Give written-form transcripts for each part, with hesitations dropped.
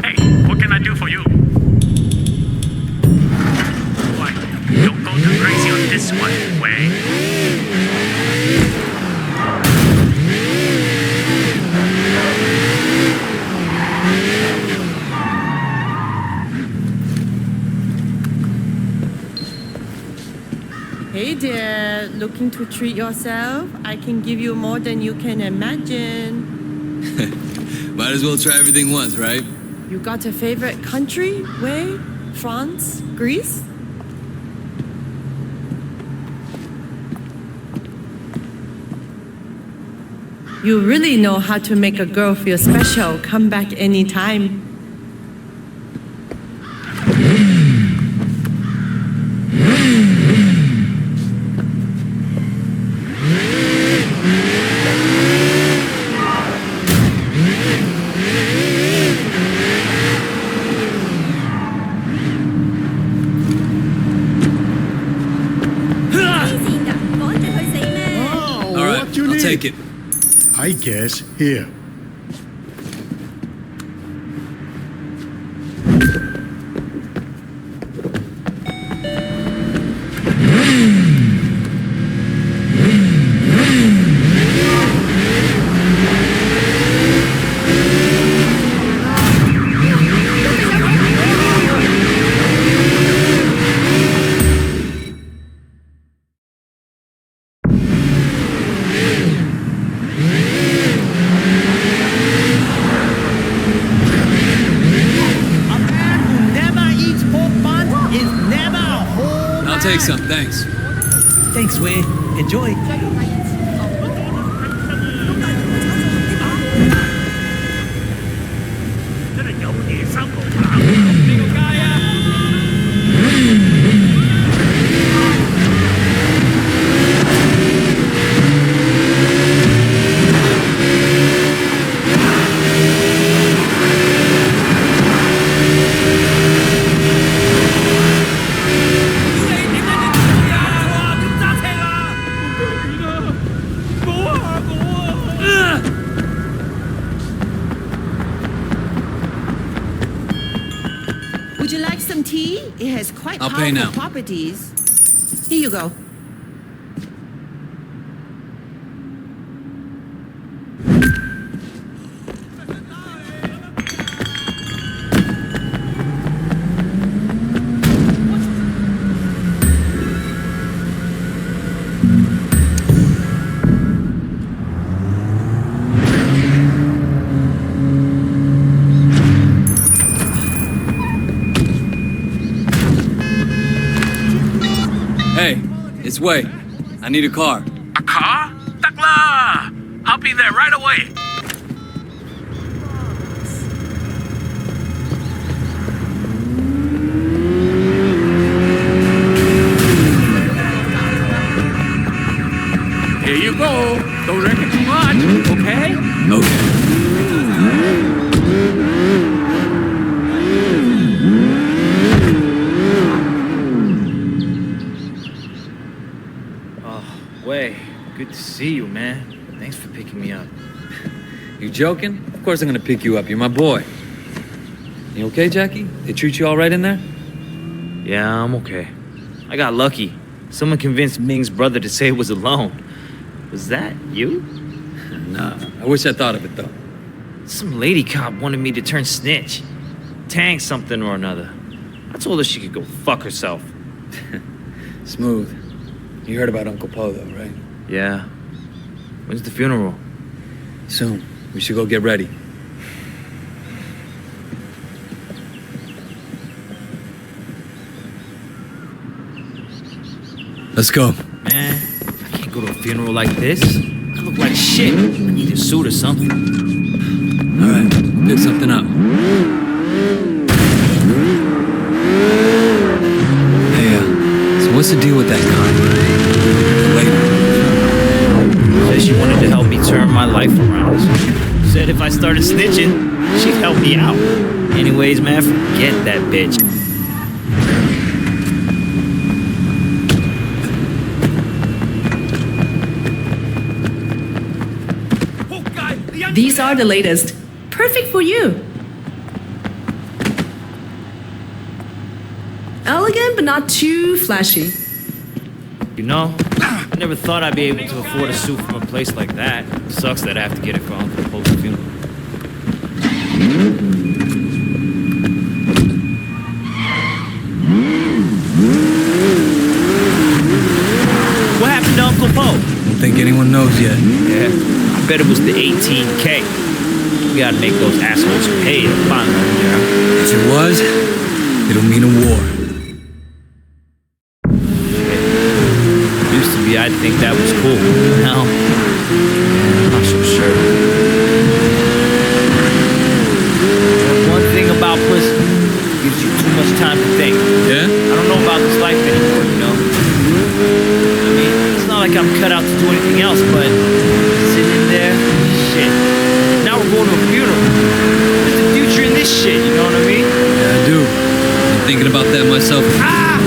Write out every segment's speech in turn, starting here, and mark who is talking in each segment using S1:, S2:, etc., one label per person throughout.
S1: Hey, what can I do for you? Why, don't go too crazy on this one, Wei.
S2: Hey there, looking to treat yourself? I can give you more than you can imagine.
S3: Might as well try everything once, right?
S2: You got a favorite country? Where? France? Greece? You really know how to make a girl feel special. Come back anytime.
S3: Take it.
S4: I guess here.
S3: Take some, thanks.
S5: Thanks, Wei. Enjoy.
S2: Would you like some tea? It has quite
S3: I'll pay
S2: powerful
S3: now.
S2: properties. Here you go.
S3: Hey, it's Wei. I need a car.
S1: A car? Takla! I'll be there right away. Here you go. Don't wreck it too much, okay?
S3: Okay.
S5: Wei, good to see you, man. Thanks for picking me up.
S3: You joking? Of course I'm gonna pick you up. You're my boy. You okay, Jackie? They treat you all right in there?
S5: Yeah, I'm okay. I got lucky. Someone convinced Ming's brother to say it was alone. Was that you?
S3: Nah, I wish I thought of it, though.
S5: Some lady cop wanted me to turn snitch. Tang something or another. I told her she could go fuck herself.
S3: Smooth. You heard about Uncle Po, though, right?
S5: Yeah. When's the funeral?
S3: Soon. We should go get ready. Let's go.
S5: Man, I can't go to a funeral like this. I look like shit. I need a suit or something.
S3: All right, pick something up. Hey, so what's the deal with that con?
S5: Said she wanted to help me turn my life around. Said if I started snitching, she'd help me out. Anyways, man, forget that bitch.
S6: These are the latest. Perfect for you. Elegant but not too flashy.
S5: You know, I never thought I'd be able to afford a suit from a place like that. Sucks that I have to get it for Uncle Pope's funeral. What happened to Uncle Pope?
S3: Don't think anyone knows yet.
S5: Yeah, I bet it was the 18K. We gotta make those assholes pay to find them, yeah.
S3: If it was, it'll mean a war.
S5: Used to be, I'd think that was cool. Now, I'm not so sure. One thing about pussy, gives you too much time to think.
S3: Yeah?
S5: I don't know about this life anymore, you know? I mean, it's not like I'm cut out to do anything else, but sitting in there, shit. Now we're going to a funeral. There's the future in this shit, you know what I mean?
S3: Yeah, I do. I'm thinking about that myself.
S5: Ah!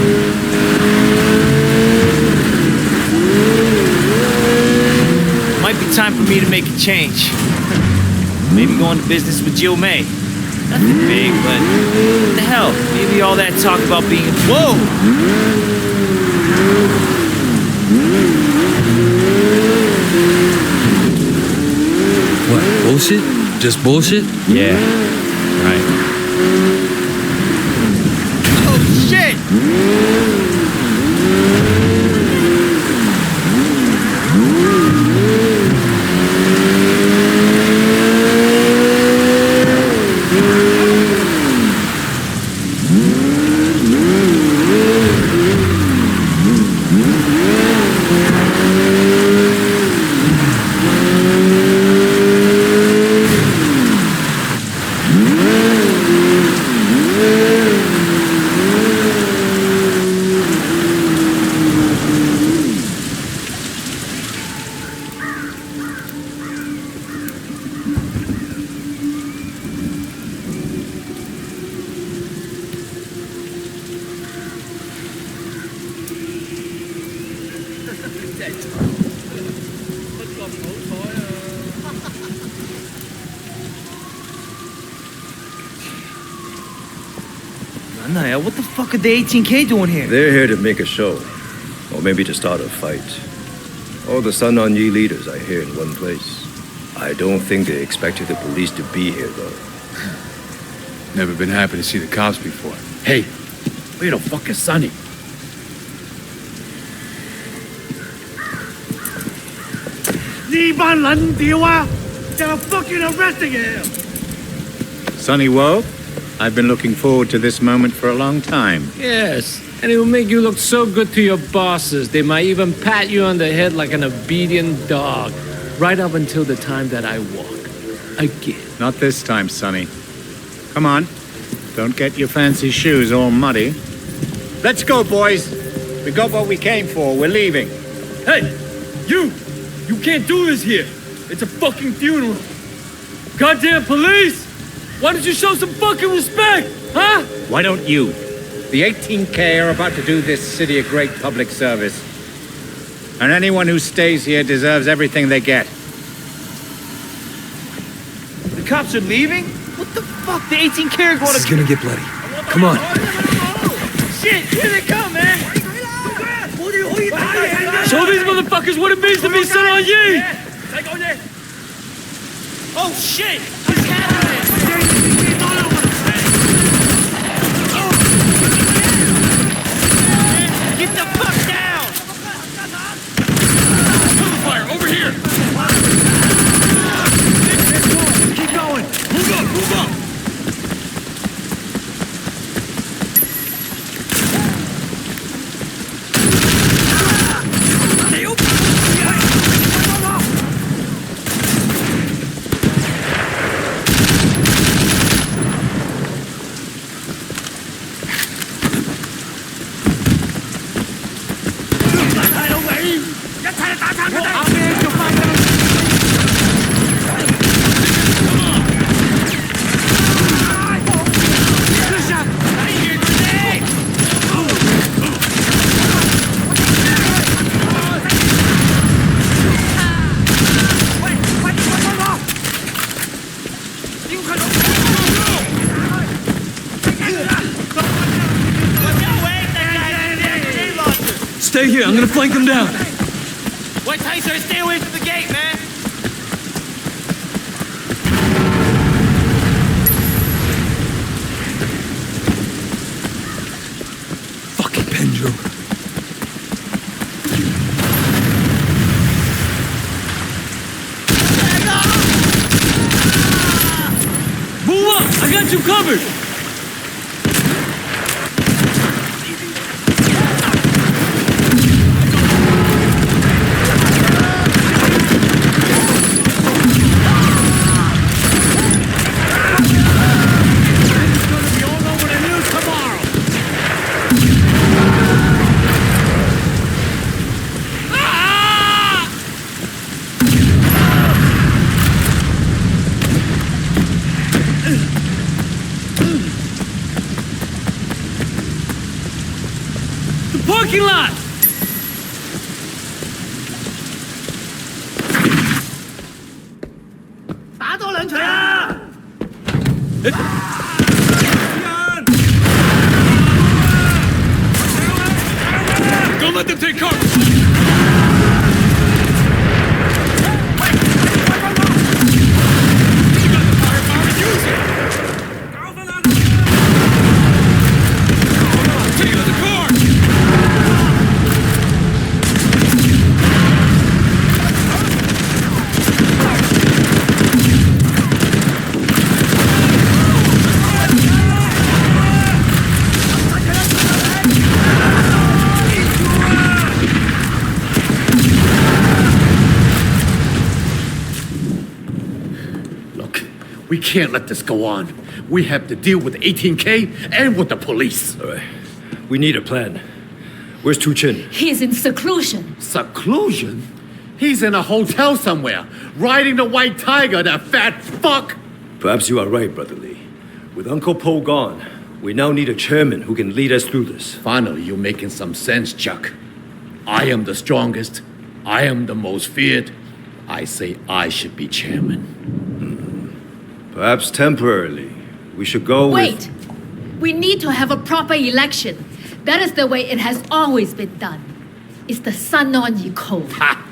S5: Might be time for me to make a change. Maybe go into business with Jill May. Nothing big, but what the hell? Maybe all that talk about being... Whoa!
S3: What, bullshit? Just bullshit?
S5: Yeah, right. Oh, shit! What the fuck are the 18K doing here?
S7: They're here to make a show, or maybe to start a fight. All the Sun On Yi leaders are here in one place. I don't think they expected the police to be here, though.
S8: Never been happy to see the cops before.
S4: Hey, where the fuck is Sonny?
S1: They're fucking arresting him!
S9: Sonny Woe, I've been looking forward to this moment for a long time.
S10: Yes, and it will make you look so good to your bosses. They might even pat you on the head like an obedient dog, right up until the time that I walk. Again.
S9: Not this time, Sonny. Come on. Don't get your fancy shoes all muddy. Let's go, boys. We got what we came for. We're leaving.
S10: Hey, you! You can't do this here. It's a fucking funeral. Goddamn police! Why don't you show some fucking respect, huh?
S9: Why don't you? The 18K are about to do this city a great public service. And anyone who stays here deserves everything they get.
S5: The cops are leaving? What the fuck? The 18K are going to...
S3: This is gonna get bloody. Come on.
S5: Shit, here they come, man!
S10: Show these motherfuckers what it means to be Sun On Yi!
S5: Oh, shit! What's happening? Get the fuck down!
S10: Fire, over here!
S1: Keep going! Move up! Move up!
S3: stay here. I'm gonna flank them down.
S5: Bite Thai, sir, stay away from the gate, man.
S3: Fucking Pendrew. Move up! I got you covered! Parking lot! Don't let them take cover! Take it out the car!
S4: We can't let this go on. We have to deal with 18K and with the police.
S7: All right. We need a plan. Where's Tu Chin?
S11: He's in seclusion.
S4: Seclusion? He's in a hotel somewhere, riding the white tiger, that fat fuck.
S7: Perhaps you are right, Brother Lee. With Uncle Po gone, we now need a chairman who can lead us through this.
S4: Finally, you're making some sense, Chuck. I am the strongest. I am the most feared. I say I should be chairman.
S7: Perhaps temporarily. We should go
S11: Wait! We need to have a proper election. That is the way it has always been done. It's the Sun On Yi Code.
S4: Ha!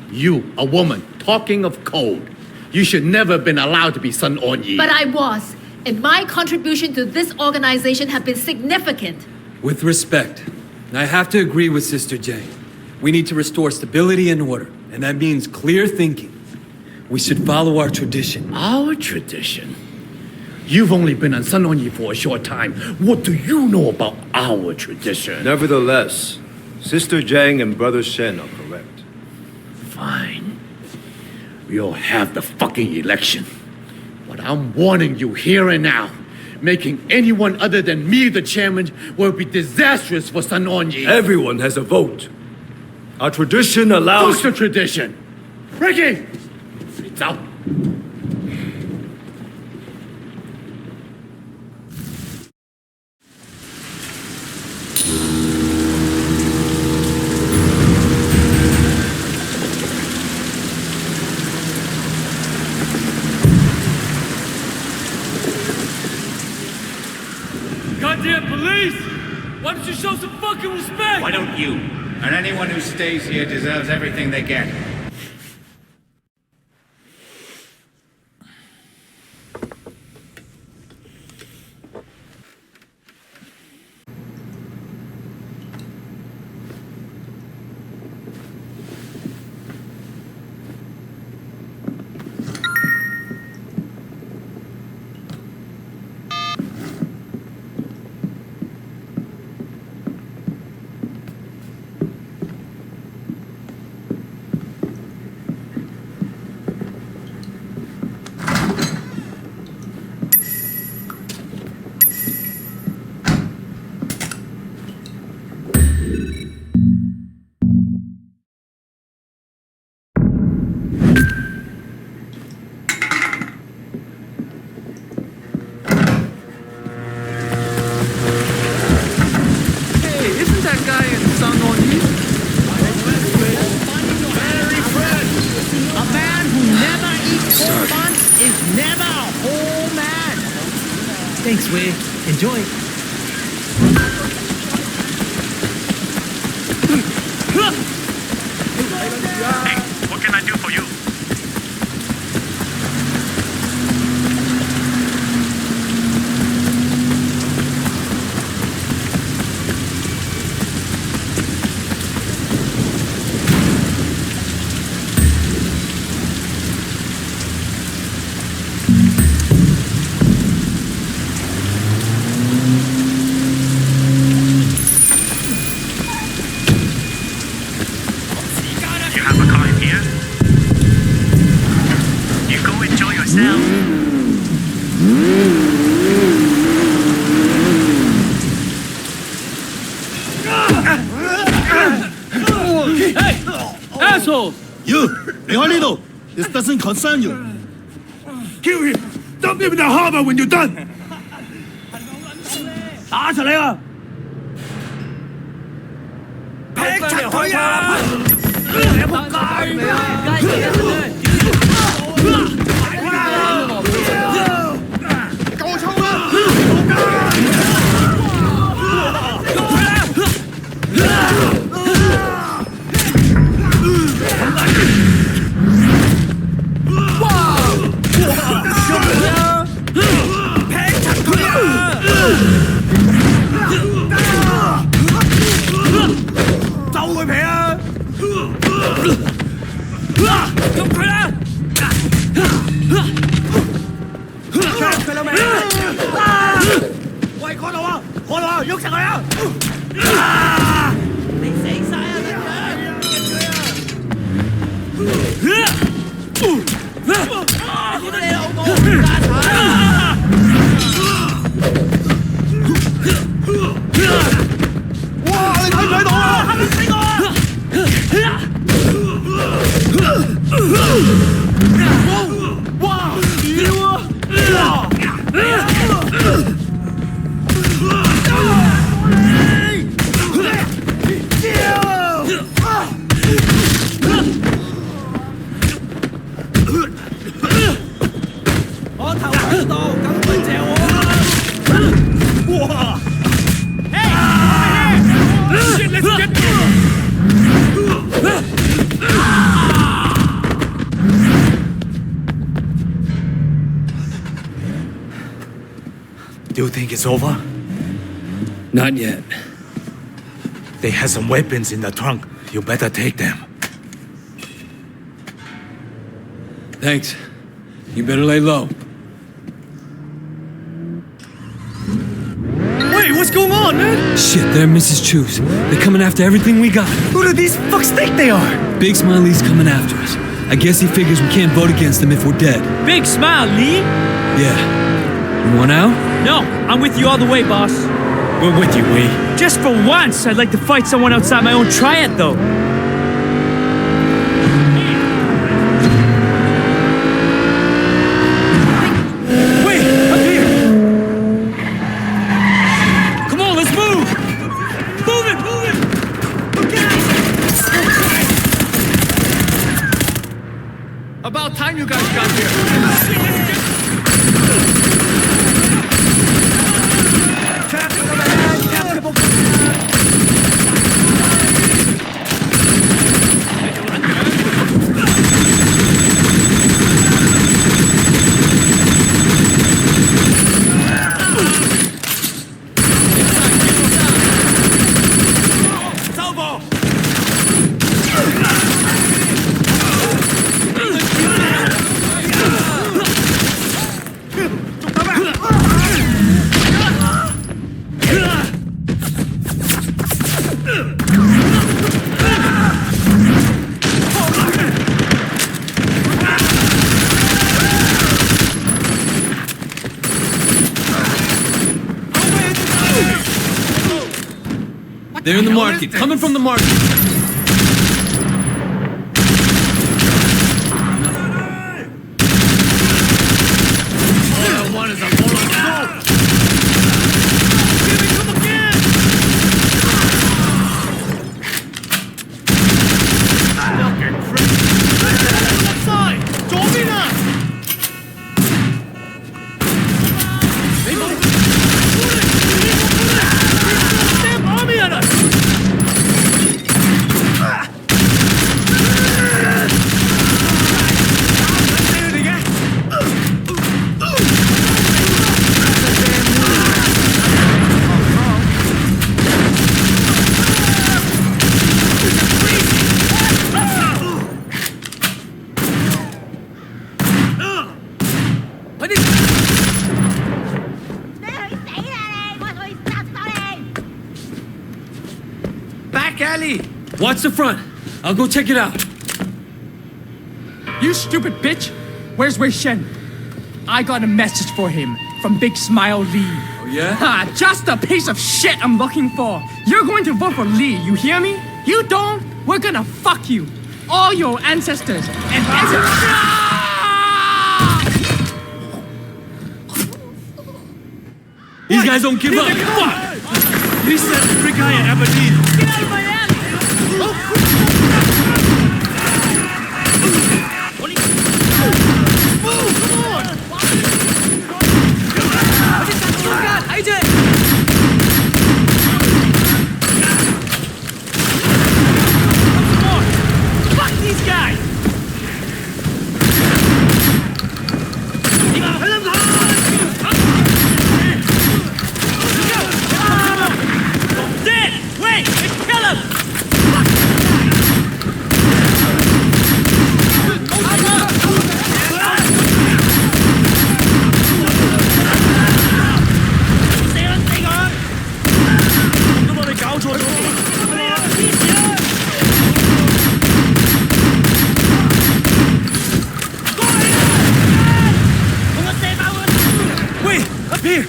S4: You, a woman, talking of code. You should never have been allowed to be Sun On Yi.
S11: But I was, and my contribution to this organization have been significant.
S3: With respect, I have to agree with Sister Jane. We need to restore stability and order, and that means clear thinking. We should follow our tradition.
S4: Our tradition? You've only been on Sun On Yi for a short time. What do you know about our tradition?
S7: Nevertheless, Sister Zhang and Brother Shen are correct.
S4: Fine. We'll have the fucking election. But I'm warning you here and now. Making anyone other than me the chairman will be disastrous for Sun On Yi.
S7: Everyone has a vote. Our tradition allows...
S4: What's the tradition? Ricky! It's out.
S10: Goddamn police! Why don't you show some fucking respect?
S9: Why don't you? And anyone who stays here deserves everything they get.
S5: Thanks, Wei. Enjoy.
S1: yourself.
S10: Hey! Asshole!
S12: You, Leonardo, this doesn't concern you.
S4: Kill him! Dump him in the harbor when you're done!
S5: 打出嚟啊！劈柒佢啊！你仆街！
S4: 夠衝啦！
S5: 喂，嗰度啊，喐實佢啊！你死晒啊！你老母家產！
S12: 哇！你睇唔睇到啊？
S5: 嚇死我啊！哇！屌啊！我頭喺度，咁佢借我啊！哇！ Shit, let's get
S9: Do you think it's over?
S3: Not yet.
S9: They have some weapons in the trunk. You better take them.
S3: Thanks. You better lay low.
S5: Wait, what's going on, man?
S3: Shit, they're Mrs. Chu's. They're coming after everything we got.
S5: Who do these fucks think they are?
S3: Big Smiley's coming after us. I guess he figures we can't vote against him if we're dead.
S10: Big smile, Lee!
S3: Yeah. You want out?
S10: No, I'm with you all the way, boss.
S5: We're with you, Wee.
S10: Just for once, I'd like to fight someone outside my own triad, though.
S5: Wait, up here! Come on, let's move! Move it, move it!
S8: About time you guys got here.
S3: They're in the market. Coming from the market. Watch the front. I'll go check it out.
S8: You stupid bitch! Where's Wei Shen?
S13: I got a message for him from Big Smile Lee.
S3: Oh, yeah?
S13: Just the piece of shit I'm looking for. You're going to vote for Lee, you hear me? You don't, we're gonna fuck you. All your ancestors and
S3: These guys don't give up.
S1: Fuck! He said every guy at Aberdeen.
S13: Get out of my ass!
S1: Fuck these guys! Dead! Wait! Kill him!
S3: Wait, up here.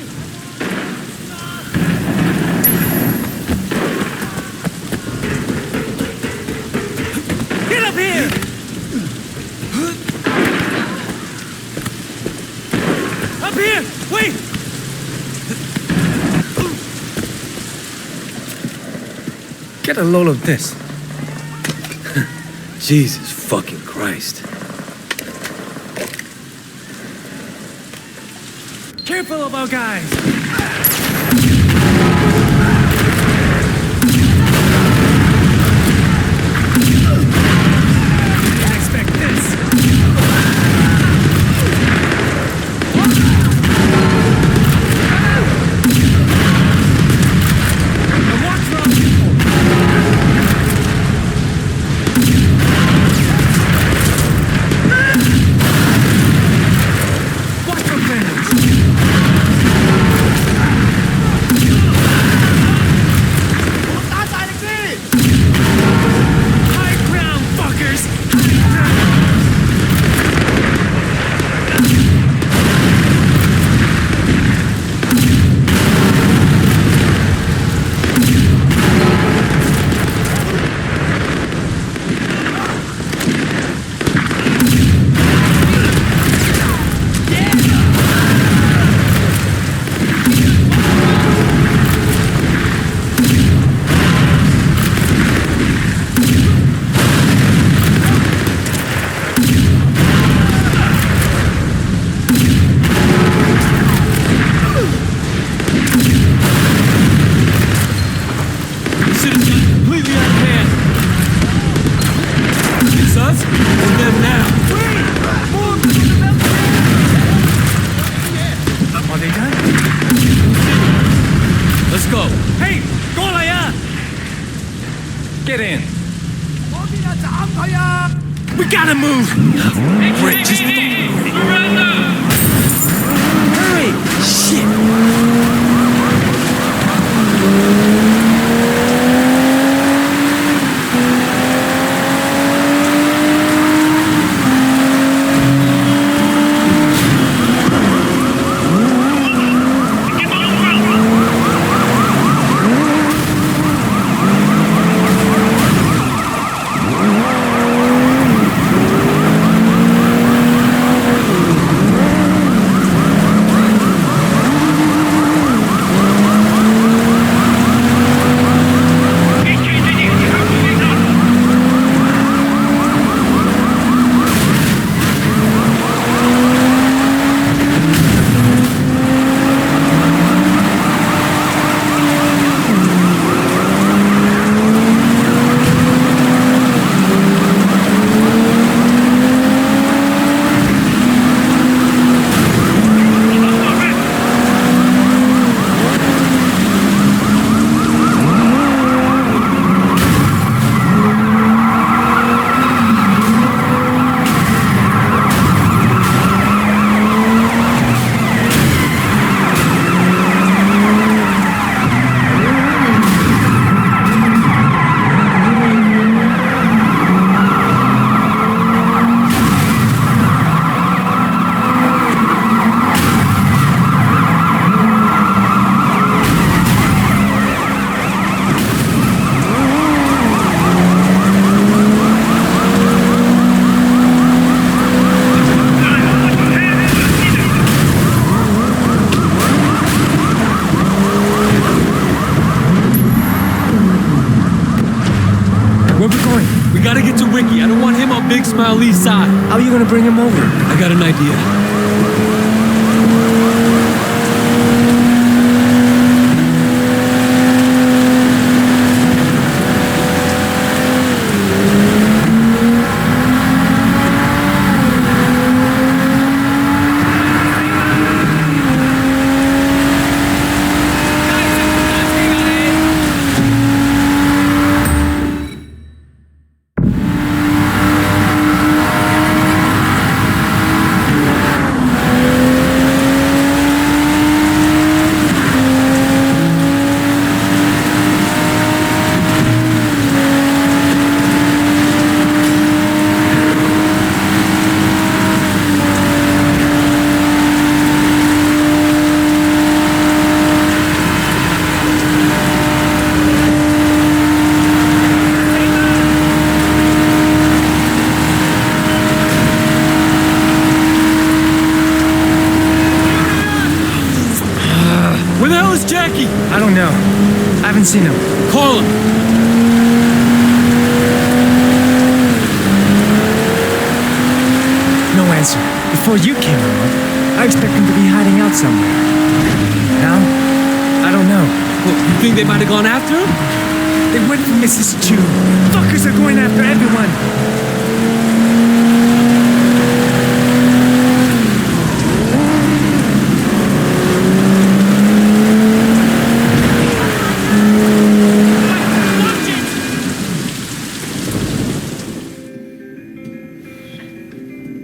S1: Get up here!
S3: Up here. Wait.
S10: Get a load of this.
S3: Jesus fucking Christ.
S1: Careful about guys! Didn't expect this. Now watch wrong people. Watch your friends. High ground, fuckers!
S3: This shit has gotten completely out of hand. It's us or them now.
S1: Are they done?
S3: Let's go.
S1: Hey! Go ya!
S10: Get in.
S1: We gotta move!
S3: Great, just
S1: Hurry! Shit!
S3: it to Ricky. I don't want him on Big Smiley's side.
S5: How are you gonna bring him over?
S3: I got an idea. Where the hell is Jackie?
S5: I don't know. I haven't seen him.
S3: Call him.
S5: No answer. Before you came along, I expect him to be hiding out somewhere. Now, I don't know.
S3: Well, you think they might have gone after him?
S5: They went for Mrs. Chu. Fuckers are going after everyone.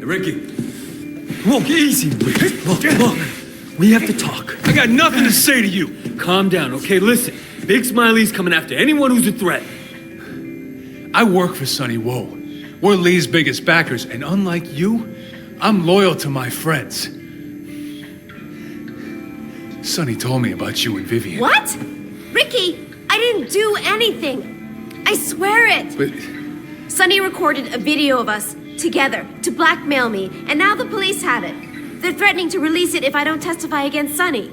S3: Ricky. Look, easy, Ricky. Look. We have to talk. I got nothing to say to you. Calm down, okay? Listen. Big Smiley's coming after anyone who's a threat.
S8: I work for Sonny Woe. We're Lee's biggest backers, and unlike you, I'm loyal to my friends. Sonny told me about you and Vivian.
S14: What? Ricky, I didn't do anything. I swear it.
S8: But
S14: Sonny recorded a video of us together to blackmail me, and now the police have it. They're threatening to release it if I don't testify against Sonny.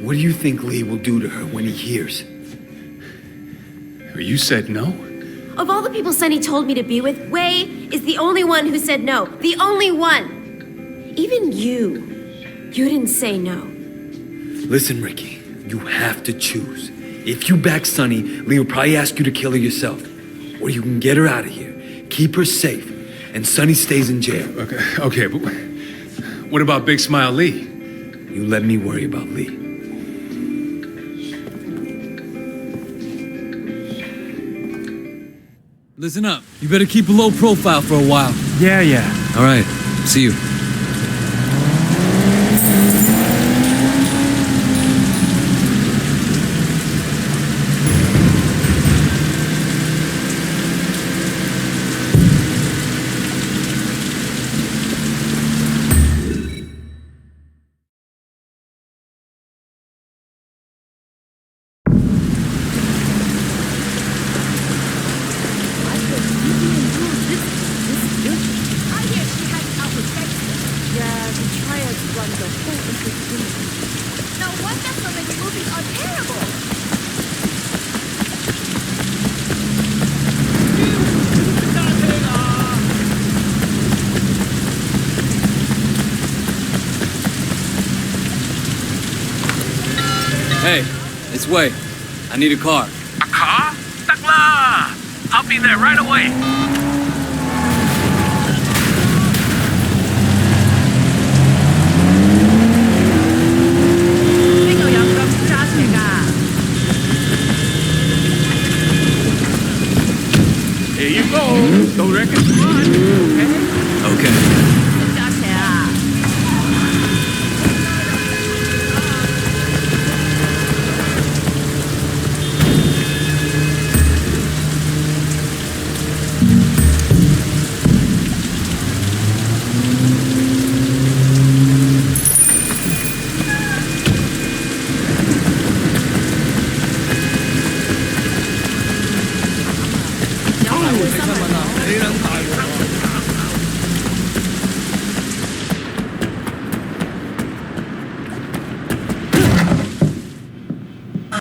S3: What do you think Lee will do to her when he hears?
S8: you said no?
S14: Of all the people Sonny told me to be with, Wei is the only one who said no. The only one. Even you. You didn't say no.
S3: Listen, Ricky, you have to choose. If you back Sonny, Lee will probably ask you to kill her yourself. Or you can get her out of here, keep her safe, and Sonny stays in jail.
S8: Okay, but what about Big Smile Lee?
S3: You let me worry about Lee. Listen up. You better keep a low profile for a while.
S5: Yeah.
S3: All right. See you. Hey, it's Wei. I need a car.
S1: A car? Takla! I'll be there right away.
S4: Here you go. Don't wreck it too much, okay?
S3: Okay.